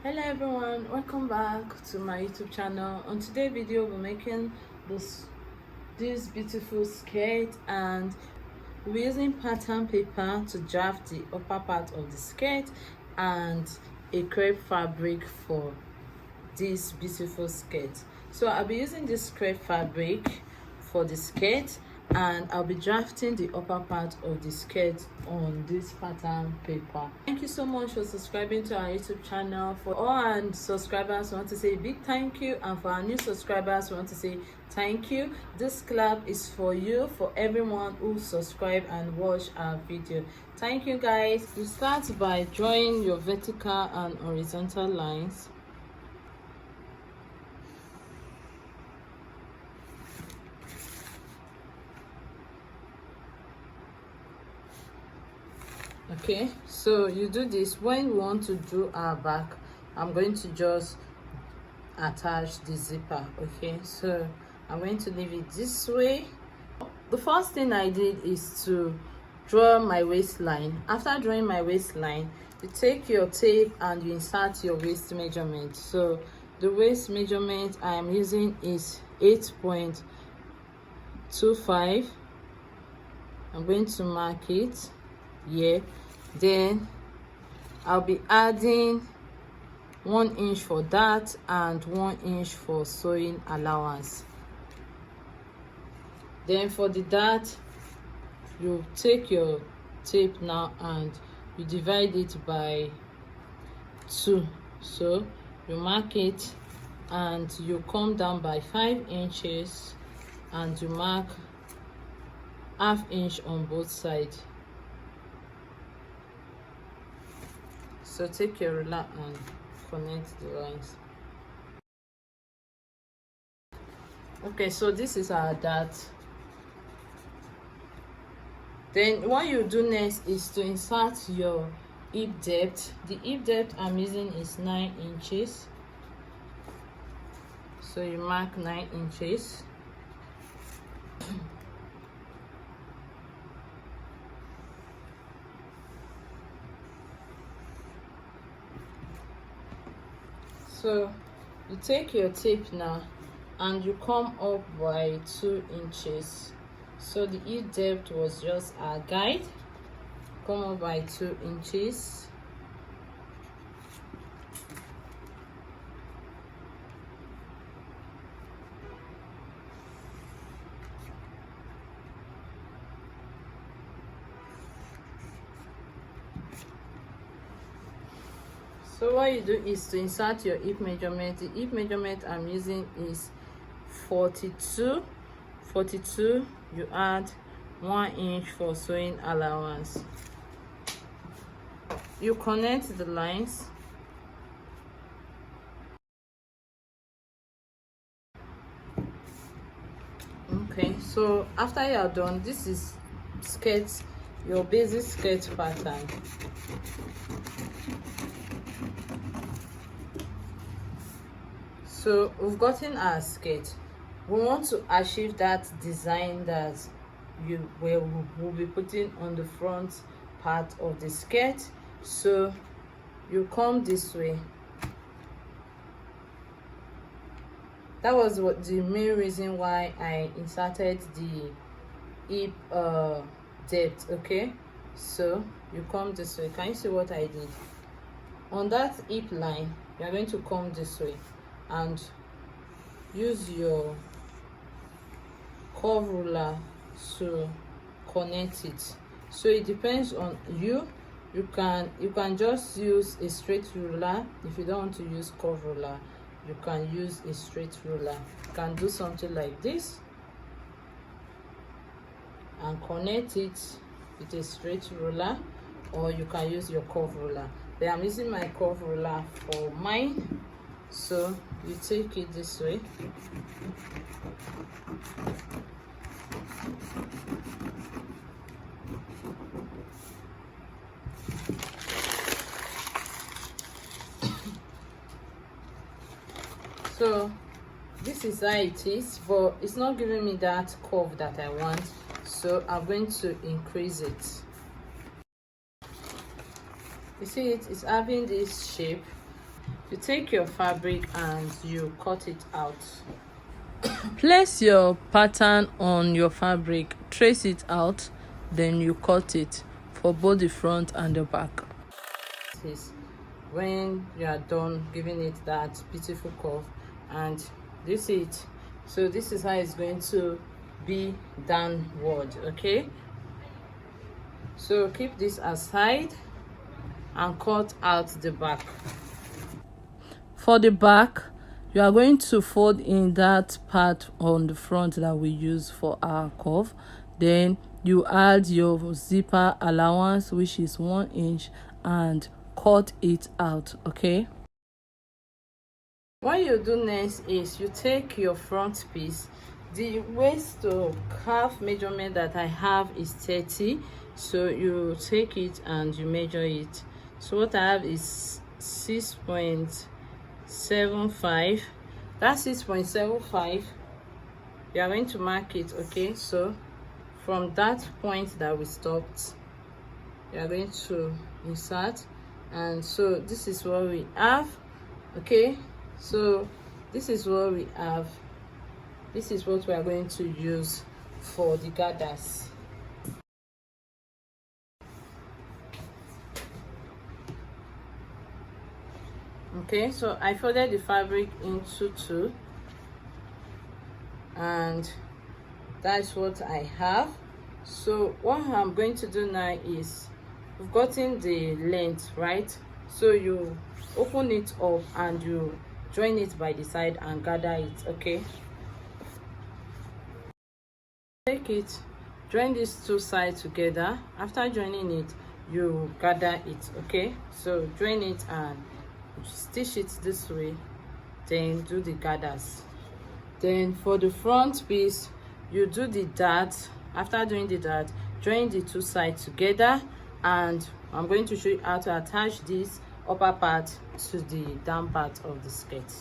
Hello everyone, welcome back to my YouTube channel. On today's video we're making this beautiful skirt, and we're using pattern paper to draft the upper part of the skirt and a crepe fabric for this beautiful skirt. So I'll be using this crepe fabric for the skirt, and I'll be drafting the upper part of the skirt on this pattern paper. Thank you so much for subscribing to our YouTube channel. For all our subscribers, we want to say a big thank you, and for our new subscribers, we want to say thank you. This clap is for you, for everyone who subscribe and watch our video. Thank you guys. You start by drawing your vertical and horizontal lines. Okay, so you do this when we want to do our back. I'm going to just attach the zipper. Okay, so I'm going to leave it this way. The first thing I did is to draw my waistline. After drawing my waistline, you take your tape and you insert your waist measurement. So the waist measurement I am using is 8.25. I'm going to mark it here. Then I'll be adding 1 inch for that and 1 inch for sewing allowance. Then for the dart, you take your tape now and you divide it by 2. So you mark it and you come down by 5 inches and you mark ½ inch on both sides. So take your ruler and connect the lines. Okay, so this is our dart. Then what you do next is to insert your hip depth. The hip depth I'm using is 9 inches. So you mark 9 inches. So you take your tape now and you come up by 2 inches. So the hip depth was just our guide. Come up by 2 inches. So what you do is to insert your hip measurement. The hip measurement I'm using is 42. You add 1 inch for sewing allowance. You connect the lines. Okay, so after you are done, this is skirt, your basic skirt pattern. So we've gotten our skirt. We want to achieve that design that we'll be putting on the front part of the skirt. So you come this way. That was what the main reason why I inserted the hip depth. Okay, so you come this way. Can you see what I did? On that hip line, you are going to come this way and use your curve ruler to connect it. So it depends on you. You can just use a straight ruler. If you don't want to use curve ruler, you can use a straight ruler. You can do something like this and connect it with a straight ruler, or you can use your curve ruler. But I'm using my curve ruler for mine. So you take it this way. So this is how it is, but it's not giving me that curve that I want, so I'm going to increase it. You see it's having this shape. You take your fabric and you cut it out. Place your pattern on your fabric, trace it out, then you cut it for both the front and the back. This is when you are done giving it that beautiful curve, and this is it. So this is how it's going to be downward. Okay, so keep this aside and cut out the back. For the back, you are going to fold in that part on the front that we use for our curve. Then you add your zipper allowance, which is 1 inch, and cut it out. Okay, what you do next is you take your front piece. The waist to calf measurement that I have is 30, so you take it and you measure it. So what I have is 6.75. That's 6.75. You are going to mark it. Okay, so from that point that we stopped, you are going to insert, and so this is what we have. Okay, so this is what we have. This is what we are going to use for the gathers. Okay, so I folded the fabric into 2, and that's what I have. So what I'm going to do now is, we've gotten the length, right? So you open it up and you join it by the side and gather it. Okay, take it, join these 2 sides together. After joining it, you gather it. Okay, so join it and stitch it this way, then do the gathers. Then for the front piece, you do the dart. After doing the dart, join the 2 sides together, and I'm going to show you how to attach this upper part to the down part of the skirt.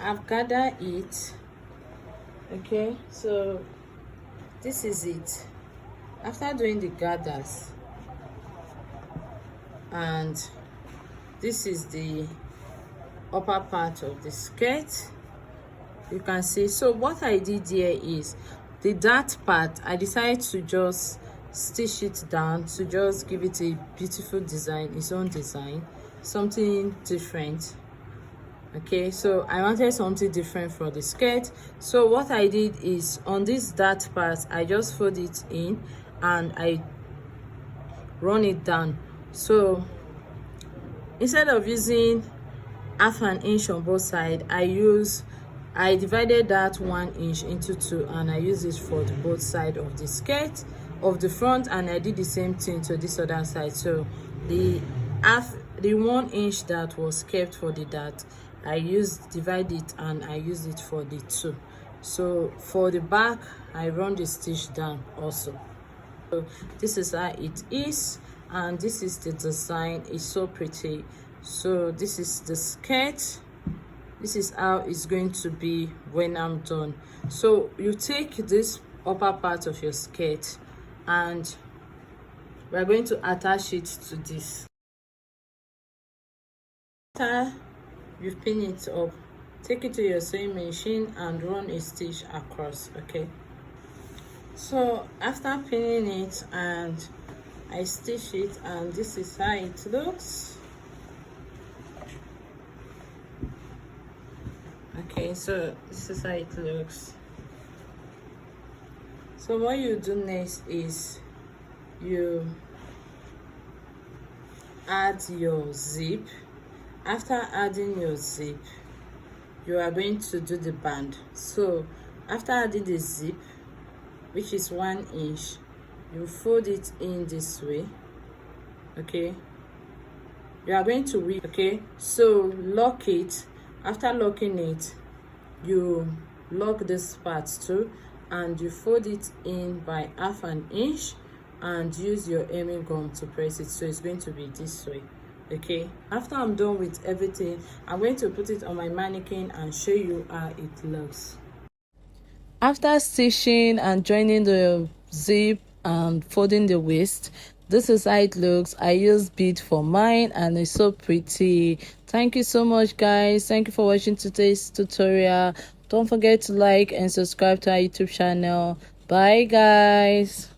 I've gathered it. Okay, so this is it. After doing the gathers, and this is the upper part of the skirt, you can see. So what I did here is, the dart part, I decided to just stitch it down to just give it a beautiful design, its own design, something different. Okay, so I wanted something different for the skirt. So what I did is, on this dart part, I just fold it in and I run it down. So instead of using half an inch on both sides, I divided that 1 inch into 2, and I use it for the both side of the skirt of the front, and I did the same thing to this other side. So the 1 inch that was kept for the dart, I divide it and I use it for the 2. So for the back, I run the stitch down also. So this is how it is, and this is the design. It's so pretty. So this is the skirt. This is how it's going to be when I'm done. So you take this upper part of your skirt and we're going to attach it to this. After you pin it up, take it to your sewing machine and run a stitch across. Okay, so after pinning it, and I stitch it, and this is how it looks. Okay, so this is how it looks. So what you do next is you add your zip. After adding your zip, you are going to do the band. So after adding the zip, which is 1 inch, you fold it in this way. Okay, you are going to weave. Okay, so lock it. After locking it, you lock this part too, and you fold it in by half an inch and use your hemming gum to press it. So it's going to be this way. Okay, after I'm done with everything, I'm going to put it on my mannequin and show you how it looks. After stitching and joining the zip and folding the waist, this is how it looks. I use bead for mine and it's so pretty. Thank you so much, guys. Thank you for watching today's tutorial. Don't forget to like and subscribe to our YouTube channel. Bye, guys.